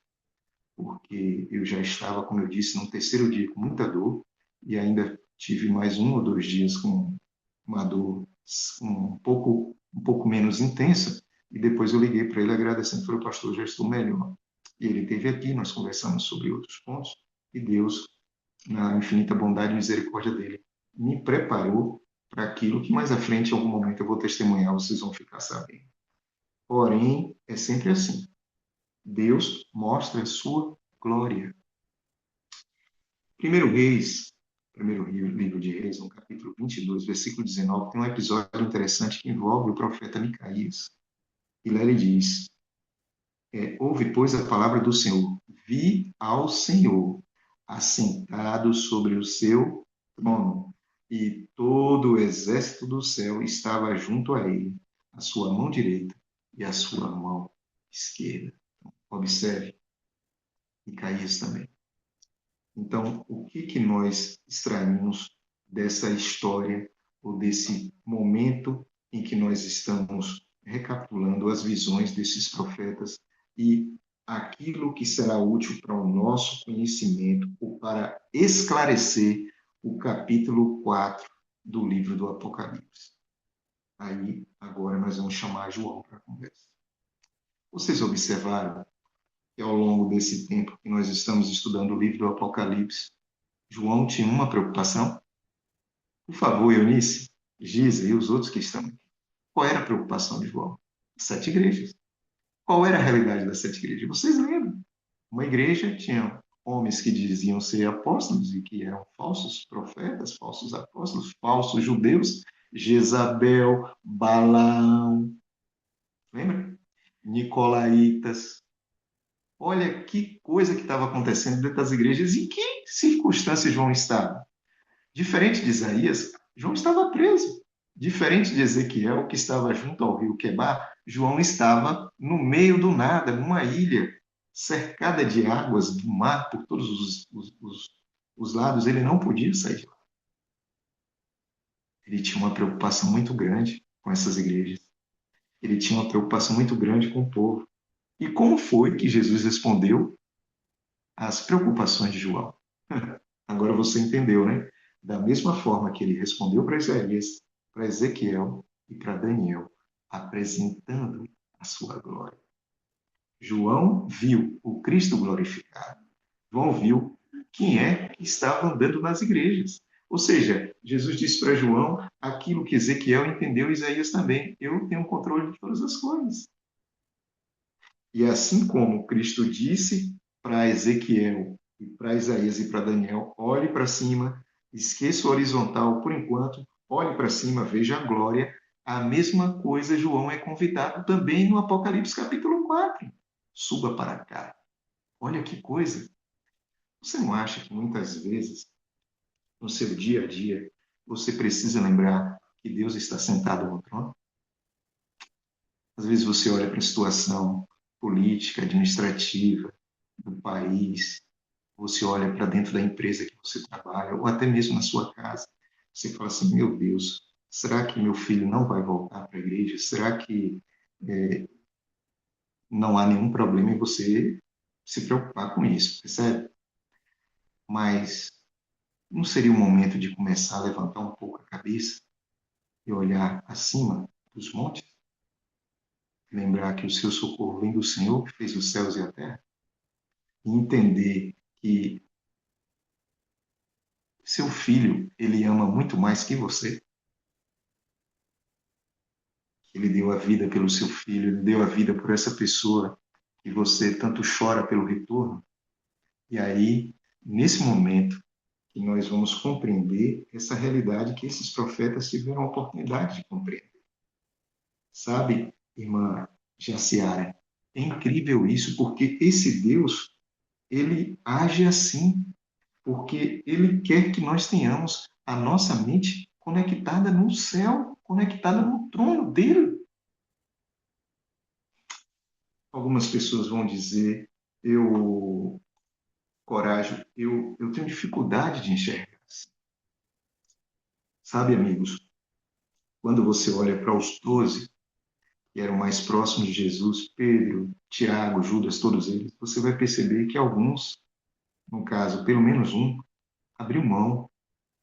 porque eu já estava, como eu disse, no terceiro dia com muita dor e ainda tive mais 1 ou 2 dias com uma dor um pouco menos intensa. E depois eu liguei para ele agradecendo, falei, pastor, já estou melhor. E ele esteve aqui, nós conversamos sobre outros pontos e Deus, na infinita bondade e misericórdia dele, me preparou para aquilo que mais à frente, em algum momento, eu vou testemunhar, vocês vão ficar sabendo. Porém, é sempre assim. Deus mostra a sua glória. Primeiro Reis, primeiro livro de Reis, no capítulo 22, versículo 19, tem um episódio interessante que envolve o profeta Micaías. E lá ele diz, ouve, pois, a palavra do Senhor. Vi ao Senhor assentado sobre o seu trono, e todo o exército do céu estava junto a ele, a sua mão direita e a sua mão esquerda. Observe, Micaías também. Então, o que que nós extraímos dessa história ou desse momento em que nós estamos recapitulando as visões desses profetas e aquilo que será útil para o nosso conhecimento ou para esclarecer o capítulo 4 do livro do Apocalipse? Aí, agora nós vamos chamar João para a conversa. Vocês observaram que ao longo desse tempo que nós estamos estudando o livro do Apocalipse, João tinha uma preocupação? Por favor, Eunice, Giza e os outros que estão aqui. Qual era a preocupação de João? 7 igrejas. Qual era a realidade das 7 igrejas? Vocês lembram? Uma igreja tinha homens que diziam ser apóstolos e que eram falsos profetas, falsos apóstolos, falsos judeus, Jezabel, Balaão, lembra? Nicolaítas. Olha que coisa que estava acontecendo dentro das igrejas e em que circunstâncias João estava. Diferente de Isaías, João estava preso. Diferente de Ezequiel, que estava junto ao rio Quebar, João estava no meio do nada, numa ilha, cercada de águas do mar por todos os lados. Ele não podia sair de lá. Ele tinha uma preocupação muito grande com essas igrejas. Ele tinha uma preocupação muito grande com o povo. E como foi que Jesus respondeu às preocupações de João? Agora você entendeu, né? Da mesma forma que ele respondeu para Isaías, para Ezequiel e para Daniel, apresentando a sua glória. João viu o Cristo glorificado. João viu quem é que estava andando nas igrejas. Ou seja, Jesus disse para João aquilo que Ezequiel entendeu, Isaías também. Eu tenho controle de todas as coisas. E assim como Cristo disse para Ezequiel e para Isaías e para Daniel, olhe para cima, esqueça o horizontal por enquanto, olhe para cima, veja a glória. A mesma coisa João é convidado também no Apocalipse capítulo 4. Suba para cá. Olha que coisa. Você não acha que muitas vezes, no seu dia a dia, você precisa lembrar que Deus está sentado no trono? Às vezes você olha para a situação política, administrativa do país, você olha para dentro da empresa que você trabalha, ou até mesmo na sua casa, você fala assim, meu Deus, será que meu filho não vai voltar para a igreja? Será que não há nenhum problema em você se preocupar com isso, percebe? Mas não seria o momento de começar a levantar um pouco a cabeça e olhar acima dos montes? Lembrar que o seu socorro vem do Senhor, que fez os céus e a terra? E entender que seu filho, ele ama muito mais que você. Ele deu a vida pelo seu filho, ele deu a vida por essa pessoa que você tanto chora pelo retorno. E aí, nesse momento, que nós vamos compreender essa realidade que esses profetas tiveram a oportunidade de compreender. Sabe, irmã Jaciara, é incrível isso, porque esse Deus, ele age assim, porque ele quer que nós tenhamos a nossa mente conectada no céu, conectada no trono dele. Algumas pessoas vão dizer, coragem, eu tenho dificuldade de enxergar. Sabe, amigos, quando você olha para os 12, que eram mais próximos de Jesus, Pedro, Tiago, Judas, todos eles, você vai perceber que alguns, no caso, pelo menos um, abriu mão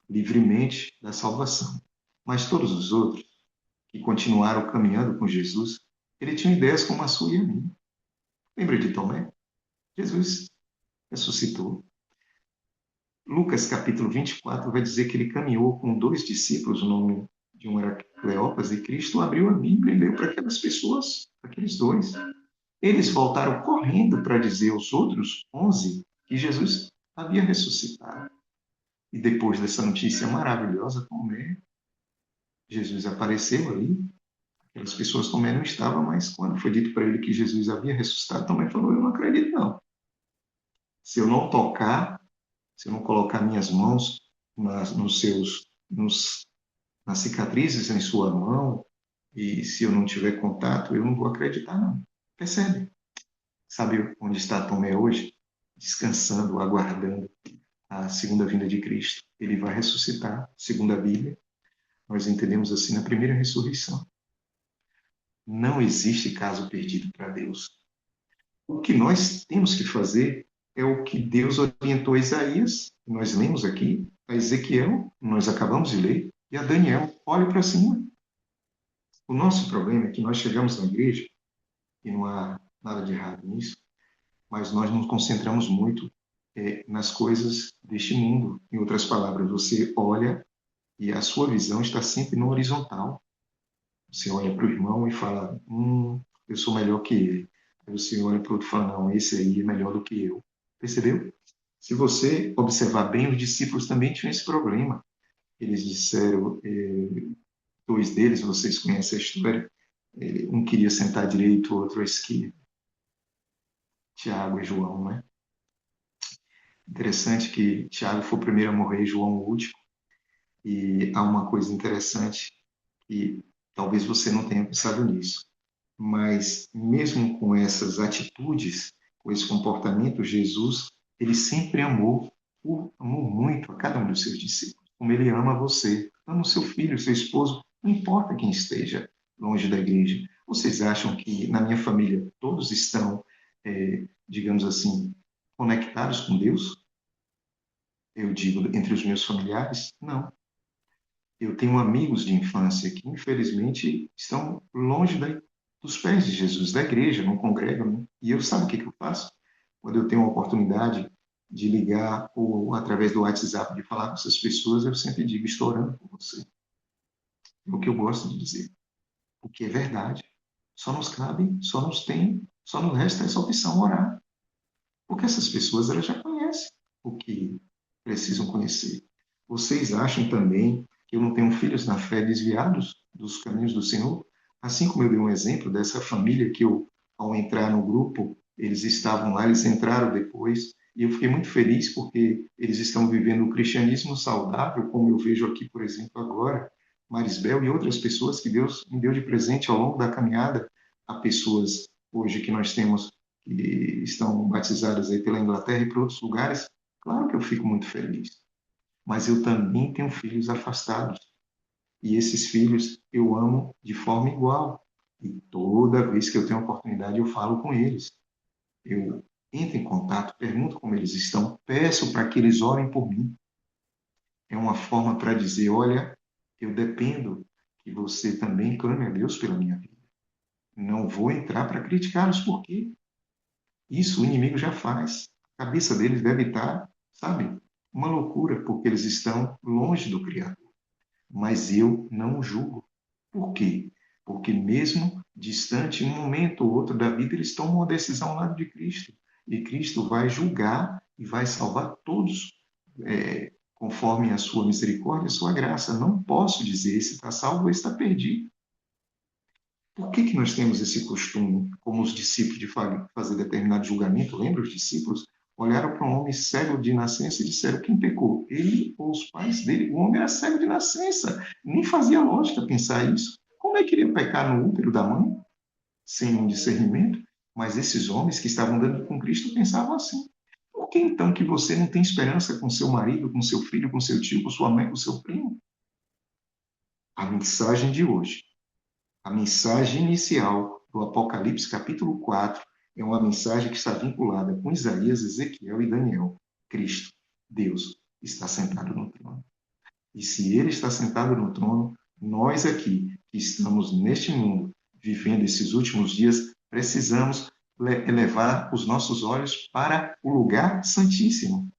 livremente da salvação. Mas todos os outros, que continuaram caminhando com Jesus, ele tinha ideias como a sua e a minha. Lembra de Tomé? Jesus ressuscitou. Lucas capítulo 24 vai dizer que ele caminhou com dois discípulos, o nome de um era Cleopas, e Cristo abriu a Bíblia e leu para aquelas pessoas, aqueles dois. Eles voltaram correndo para dizer aos outros 11 que Jesus havia ressuscitado. E depois dessa notícia maravilhosa, Tomé, Jesus apareceu ali. Aquelas pessoas, Tomé não estava, mas quando foi dito para ele que Jesus havia ressuscitado, Tomé falou, eu não acredito não. Se eu não tocar, se eu não colocar minhas mãos nas cicatrizes em sua mão, e se eu não tiver contato, eu não vou acreditar não. Percebe? Sabe onde está Tomé hoje? Descansando, aguardando a segunda vinda de Cristo. Ele vai ressuscitar, segundo a Bíblia. Nós entendemos assim na primeira ressurreição. Não existe caso perdido para Deus. O que nós temos que fazer é o que Deus orientou a Isaías, que nós lemos aqui, a Ezequiel, nós acabamos de ler, e a Daniel. Olhe para cima. O nosso problema é que nós chegamos na igreja, e não há nada de errado nisso, mas nós nos concentramos muito nas coisas deste mundo. Em outras palavras, você olha e a sua visão está sempre no horizontal. Você olha para o irmão e fala, eu sou melhor que ele. Aí você olha para o outro e fala, não, esse aí é melhor do que eu. Percebeu? Se você observar bem, os discípulos também tinham esse problema. Eles disseram, dois deles, vocês conhecem a história, um queria sentar à direita, o outro à esquerda. Tiago e João, né? Interessante que Tiago foi o primeiro a morrer, João o último. E há uma coisa interessante que talvez você não tenha pensado nisso, mas mesmo com essas atitudes, com esse comportamento, Jesus, ele sempre amou muito a cada um dos seus discípulos, como ele ama você, ama o seu filho, o seu esposo, não importa quem esteja longe da igreja. Vocês acham que na minha família todos estão, digamos assim, conectados com Deus? Eu digo, entre os meus familiares? Não. Eu tenho amigos de infância que, infelizmente, estão longe dos pés de Jesus, da igreja, não congregam. Né? E eu, sabe o que eu faço? Quando eu tenho a oportunidade de ligar ou, através do WhatsApp, de falar com essas pessoas, eu sempre digo, estou orando por você. É o que eu gosto de dizer. Porque é verdade. Só nos cabe, só nos resta essa opção, orar. Porque essas pessoas, elas já conhecem o que precisam conhecer. Vocês acham também que eu não tenho filhos na fé desviados dos caminhos do Senhor? Assim como eu dei um exemplo dessa família que eu, ao entrar no grupo, eles estavam lá, eles entraram depois, e eu fiquei muito feliz porque eles estão vivendo o cristianismo saudável, como eu vejo aqui, por exemplo, agora, Marisbel e outras pessoas que Deus me deu de presente ao longo da caminhada, a pessoas hoje que nós temos que estão batizadas aí pela Inglaterra e por outros lugares, claro que eu fico muito feliz. Mas eu também tenho filhos afastados. E esses filhos eu amo de forma igual. E toda vez que eu tenho oportunidade, eu falo com eles. Eu entro em contato, pergunto como eles estão, peço para que eles orem por mim. É uma forma para dizer: olha, eu dependo que você também clame a Deus pela minha vida. Não vou entrar para criticá-los, por quê? Isso o inimigo já faz. A cabeça deles deve estar, sabe, uma loucura, porque eles estão longe do Criador. Mas eu não o julgo. Por quê? Porque mesmo distante, um momento ou outro da vida, eles tomam uma decisão ao lado de Cristo. E Cristo vai julgar e vai salvar todos, conforme a sua misericórdia, a sua graça. Não posso dizer se está salvo ou está perdido. Por que nós temos esse costume, como os discípulos, de fazer determinado julgamento? Lembra os discípulos? Olharam para um homem cego de nascença e disseram: quem pecou? Ele ou os pais dele? O homem era cego de nascença. Nem fazia lógica pensar isso. Como é que ele ia pecar no útero da mãe, sem um discernimento? Mas esses homens que estavam andando com Cristo pensavam assim. Por que então que você não tem esperança com seu marido, com seu filho, com seu tio, com sua mãe, com seu primo? A mensagem de hoje, a mensagem inicial do Apocalipse capítulo 4, é uma mensagem que está vinculada com Isaías, Ezequiel e Daniel. Cristo, Deus, está sentado no trono. E se ele está sentado no trono, nós aqui, que estamos neste mundo, vivendo esses últimos dias, precisamos elevar os nossos olhos para o lugar santíssimo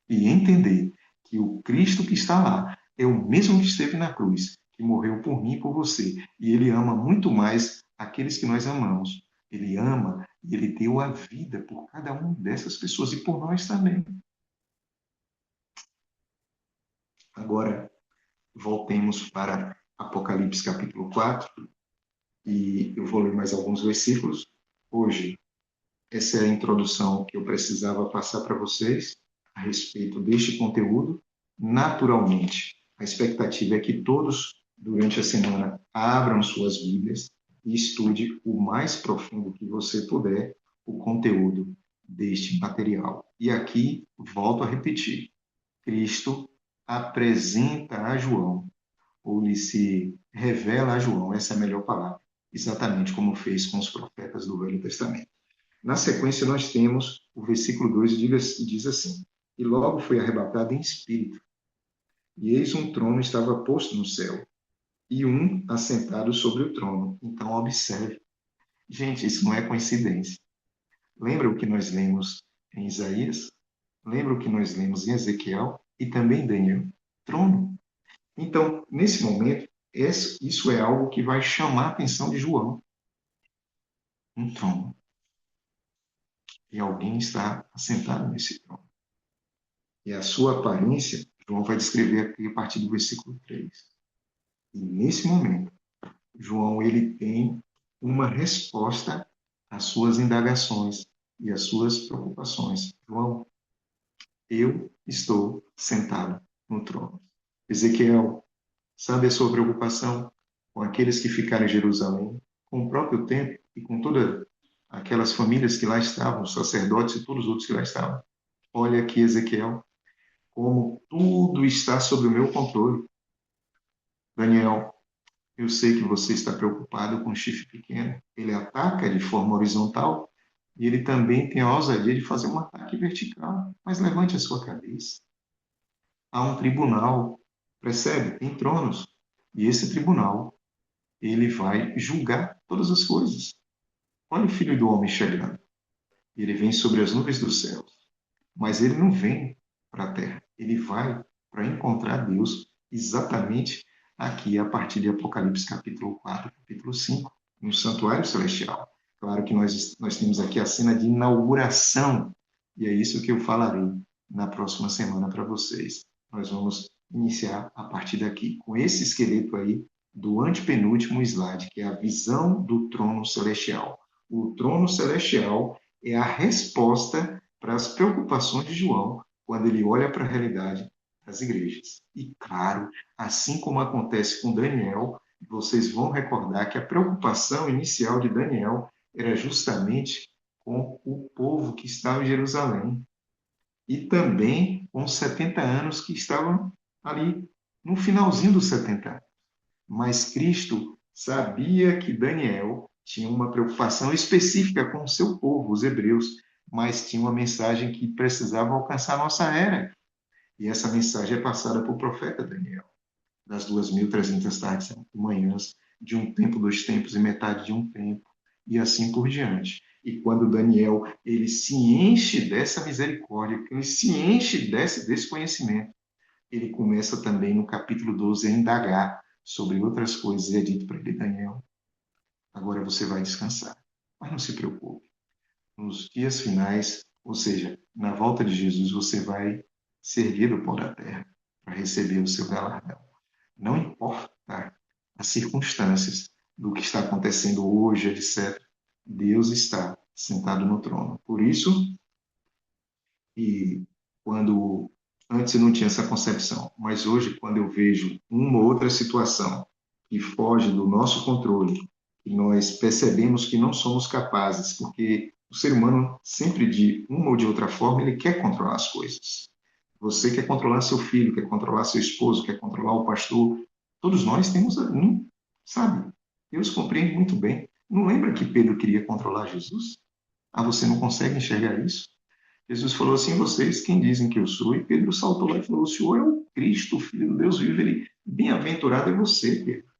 e entender que o Cristo que está lá é o mesmo que esteve na cruz, que morreu por mim e por você. E ele ama muito mais aqueles que nós amamos. Ele ama e ele deu a vida por cada uma dessas pessoas e por nós também. Agora, voltemos para Apocalipse capítulo 4 e eu vou ler mais alguns versículos. Hoje, essa é a introdução que eu precisava passar para vocês a respeito deste conteúdo. Naturalmente, a expectativa é que todos, durante a semana, abram suas Bíblias e estude o mais profundo que você puder o conteúdo deste material. E aqui, volto a repetir, Cristo apresenta a João, ou lhe se revela a João, essa é a melhor palavra, exatamente como fez com os profetas do Velho Testamento. Na sequência, nós temos o versículo 2 e diz assim: E logo foi arrebatado em espírito, e eis um trono estava posto no céu, e um assentado sobre o trono. Então, observe. Gente, isso não é coincidência. Lembra o que nós lemos em Isaías? Lembra o que nós lemos em Ezequiel? E também em Daniel? Trono. Então, nesse momento, isso é algo que vai chamar a atenção de João. Um trono. E alguém está assentado nesse trono. E a sua aparência, João vai descrever aqui a partir do versículo 3. E nesse momento, João ele tem uma resposta às suas indagações e às suas preocupações. João, eu estou sentado no trono. Ezequiel, sabe a sua preocupação com aqueles que ficaram em Jerusalém, com o próprio templo e com todas aquelas famílias que lá estavam, os sacerdotes e todos os outros que lá estavam. Olha aqui, Ezequiel, como tudo está sob o meu controle. Daniel, eu sei que você está preocupado com o chifre pequeno. Ele ataca de forma horizontal e ele também tem a ousadia de fazer um ataque vertical. Mas levante a sua cabeça. Há um tribunal, percebe? Tem tronos. E esse tribunal, ele vai julgar todas as coisas. Olha o Filho do Homem chegando. Ele vem sobre as nuvens dos céus. Mas ele não vem para a terra. Ele vai para encontrar Deus exatamente aqui a partir de Apocalipse capítulo 4, capítulo 5, no santuário celestial. Claro que nós temos aqui a cena de inauguração, e é isso que eu falarei na próxima semana para vocês. Nós vamos iniciar a partir daqui, com esse esqueleto aí do antepenúltimo slide, que é a visão do trono celestial. O trono celestial é a resposta para as preocupações de João quando ele olha para a realidade das igrejas. E, claro, assim como acontece com Daniel, vocês vão recordar que a preocupação inicial de Daniel era justamente com o povo que estava em Jerusalém e também com os 70 anos que estavam ali no finalzinho dos 70 anos. Mas Cristo sabia que Daniel tinha uma preocupação específica com o seu povo, os hebreus, mas tinha uma mensagem que precisava alcançar a nossa era. E essa mensagem é passada por profeta Daniel, das 2.300 tardes e manhãs, de um tempo, dois tempos e metade de um tempo, e assim por diante. E quando Daniel ele se enche dessa misericórdia, ele se enche desse conhecimento, ele começa também no capítulo 12 a indagar sobre outras coisas, e é dito para ele: Daniel, agora você vai descansar, mas não se preocupe. Nos dias finais, ou seja, na volta de Jesus, você vai servir do pó da terra para receber o seu galardão. Não importa as circunstâncias do que está acontecendo hoje, etc. Deus está sentado no trono. Por isso, e quando antes eu não tinha essa concepção, mas hoje, quando eu vejo uma ou outra situação que foge do nosso controle, e nós percebemos que não somos capazes, porque o ser humano sempre de uma ou de outra forma ele quer controlar as coisas. Você quer controlar seu filho, quer controlar seu esposo, quer controlar o pastor. Todos nós temos, sabe? Deus compreende muito bem. Não lembra que Pedro queria controlar Jesus? Ah, você não consegue enxergar isso? Jesus falou assim: vocês quem dizem que eu sou? E Pedro saltou lá e falou: o Senhor é o Cristo, o Filho do Deus vivo. Ele, bem-aventurado é você, Pedro.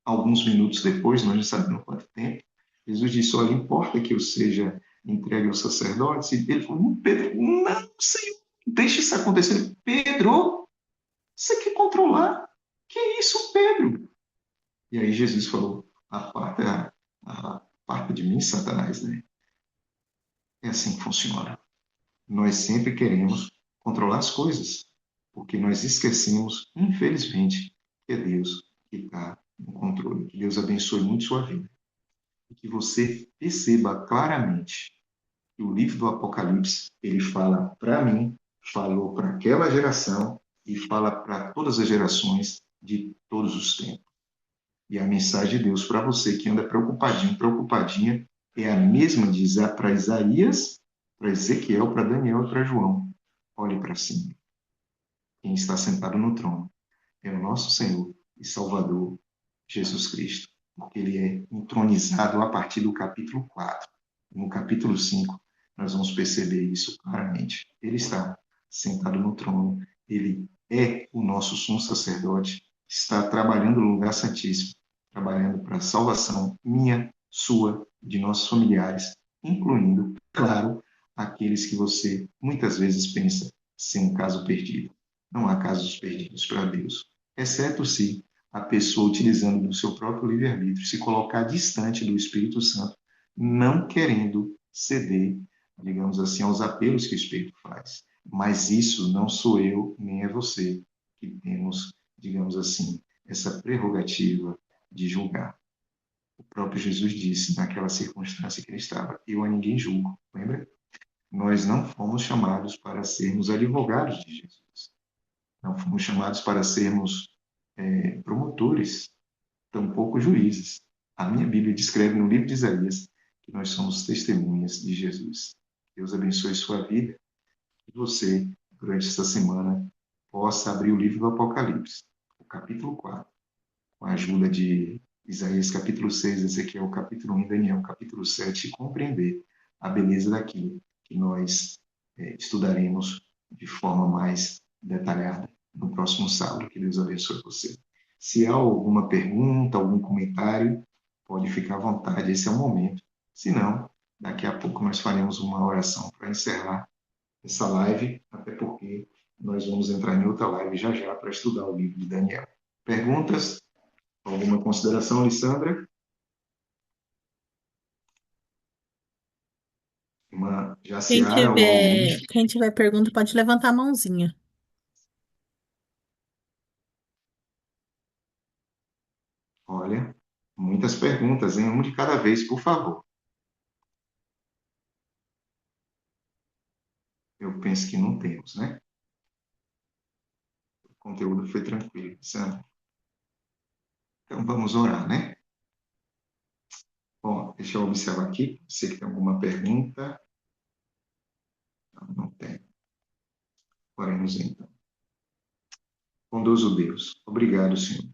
Alguns minutos depois, nós não sabemos quanto tempo, Jesus disse: olha, importa que eu seja entregue aos sacerdotes? E ele falou: Pedro, não, Senhor, deixa isso acontecer. Pedro, você quer controlar? Que isso, Pedro? E aí Jesus falou: a parte de mim, Satanás, né? É assim que funciona. Nós sempre queremos controlar as coisas, porque nós esquecemos, infelizmente, que é Deus que está no controle. Que Deus abençoe muito sua vida. E que você perceba claramente que o livro do Apocalipse, ele fala para mim, falou para aquela geração e fala para todas as gerações de todos os tempos. E a mensagem de Deus para você que anda preocupadinho, preocupadinha, é a mesma de para Isaías, para Ezequiel, para Daniel e para João. Olhe para cima. Quem está sentado no trono é o nosso Senhor e Salvador, Jesus Cristo, porque ele é entronizado a partir do capítulo 4. No capítulo 5, nós vamos perceber isso claramente. Ele está sentado no trono, ele é o nosso sumo sacerdote, está trabalhando no lugar santíssimo, trabalhando para a salvação minha, sua, de nossos familiares, incluindo, claro, aqueles que você muitas vezes pensa ser um caso perdido. Não há casos perdidos para Deus, exceto se a pessoa, utilizando do seu próprio livre-arbítrio, se colocar distante do Espírito Santo, não querendo ceder, digamos assim, aos apelos que o Espírito faz. Mas isso não sou eu, nem é você que temos, digamos assim, essa prerrogativa de julgar. O próprio Jesus disse, naquela circunstância que ele estava: eu a ninguém julgo. Lembra? Nós não fomos chamados para sermos advogados de Jesus. Não fomos chamados para sermos promotores, tampouco juízes. A minha Bíblia descreve no livro de Isaías que nós somos testemunhas de Jesus. Deus abençoe sua vida e você, durante esta semana, possa abrir o livro do Apocalipse, o capítulo 4, com a ajuda de Isaías capítulo 6, Ezequiel capítulo 1 e Daniel capítulo 7, e compreender a beleza daquilo que nós estudaremos de forma mais detalhada no próximo sábado. Que Deus abençoe você. Se há alguma pergunta, algum comentário, pode ficar à vontade, esse é o momento. Se não, daqui a pouco nós faremos uma oração para encerrar essa live, até porque nós vamos entrar em outra live já já para estudar o livro de Daniel. Perguntas? Alguma consideração, Alessandra? Uma Jaciara ou alguém? Quem tiver pergunta pode levantar a mãozinha. Olha, muitas perguntas, em um de cada vez, por favor. Eu penso que não temos, né? O conteúdo foi tranquilo, Sandra. Então vamos orar, né? Bom, deixa eu observar aqui. Você que tem alguma pergunta? Não, não tem. Oremos então. Bondoso Deus, obrigado, Senhor,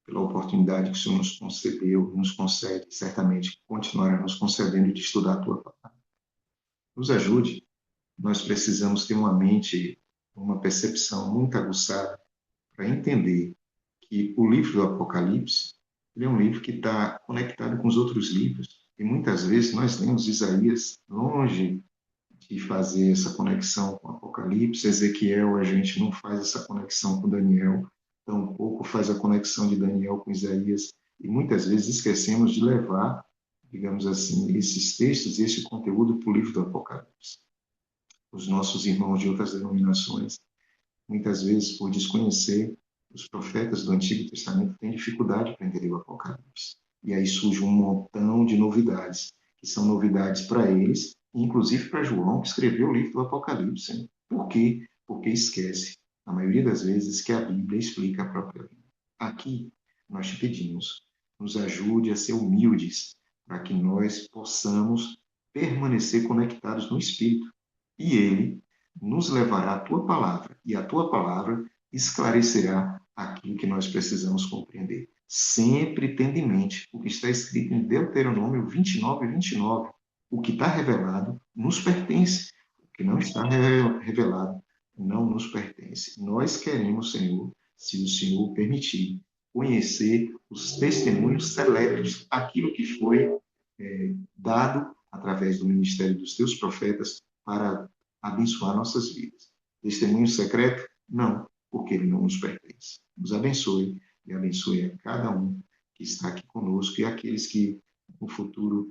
pela oportunidade que o Senhor nos concedeu, nos concede, certamente continuará nos concedendo de estudar a tua palavra. Nos ajude. Nós precisamos ter uma mente, uma percepção muito aguçada para entender que o livro do Apocalipse ele é um livro que está conectado com os outros livros. E muitas vezes nós lemos Isaías longe de fazer essa conexão com o Apocalipse. Ezequiel, a gente não faz essa conexão com Daniel, tampouco faz a conexão de Daniel com Isaías. E muitas vezes esquecemos de levar, digamos assim, esses textos e esse conteúdo para o livro do Apocalipse. Os nossos irmãos de outras denominações, muitas vezes, por desconhecer os profetas do Antigo Testamento, têm dificuldade para entender o Apocalipse. E aí surge um montão de novidades, que são novidades para eles, inclusive para João, que escreveu o livro do Apocalipse. Por quê? Porque esquece, na maioria das vezes, que a Bíblia explica a própria Bíblia. Aqui, nós te pedimos, nos ajude a ser humildes, para que nós possamos permanecer conectados no Espírito. E Ele nos levará à Tua palavra, e a Tua palavra esclarecerá aquilo que nós precisamos compreender. Sempre tendo em mente o que está escrito em Deuteronômio 29, 29. O que está revelado nos pertence, o que não está revelado não nos pertence. Nós queremos, Senhor, se o Senhor permitir, conhecer os testemunhos seletos, aquilo que foi dado através do ministério dos teus profetas para abençoar nossas vidas. Testemunho secreto? Não, porque ele não nos pertence. Nos abençoe e abençoe a cada um que está aqui conosco e aqueles que no futuro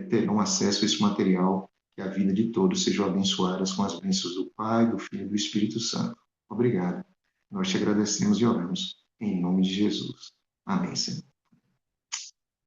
terão acesso a esse material, que a vida de todos sejam abençoadas com as bênçãos do Pai, do Filho e do Espírito Santo. Obrigado. Nós te agradecemos e oramos em nome de Jesus. Amém, Senhor.